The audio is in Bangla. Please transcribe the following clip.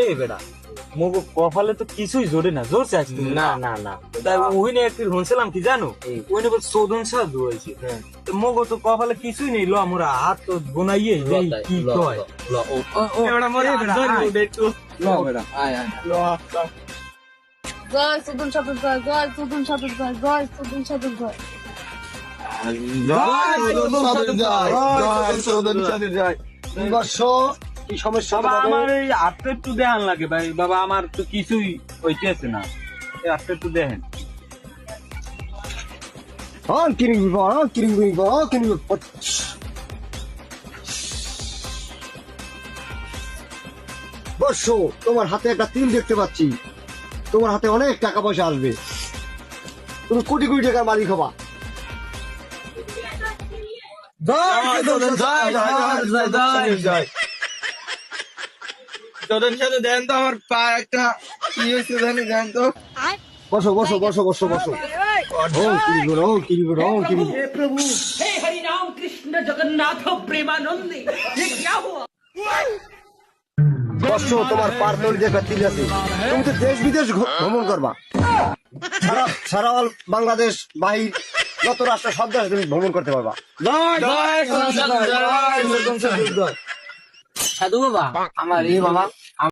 এই বেটা মগো কপালে তো কিছুই জোরে না, জোর চাইছ তুমি? না না না তাই ওইনে একটু শুনছিলাম কি জানো, ওইনে বল চোদন সাধু হয়েছে। তো মগো তো কপালে কিছুই নেই, লো আমরা হাত তো বোনাইয়ে দেই কি কয়। এবারে মরে একটু ল বেটা আয় আয় জয় সুদন সাধুর জয়, জয় সুদন সাধুর জয়, জয় সুদন সাধুর জয়। কি সমস্যা বাবা তোমাদের? আমার এই হাতটা একটু দেখান লাগে ভাই, বাবা আমার তো কিছুই হইতেছে না, এই হাতটা একটু দেখেন। বর্ষ, তোমার হাতে একটা তিল দেখতে পাচ্ছি, তোমার হাতে অনেক টাকা পয়সা আসবে, তুমি কোটি কোটি টাকার মালিক হবা। তোদের সাথে দেন তো আমার পা একটা কি হয়েছে জানি দেন তো। বসো বসো বসো বসো বসো। हे प्रभु, हे हरि राम कृष्ण जगन्नाथ प्रेमानंद, ये क्या हुआ? বর্ষ, তোমার পার তৈরি একটা তিল আছে, তুমি তো দেশ বিদেশ ভ্রমণ করবা, সারা সারা বাংলাদেশ বাহির যত রাষ্ট্র সব দেশে তুমি ভ্রমণ করতে পারবা। সাধু বাবা আমার এই বাবা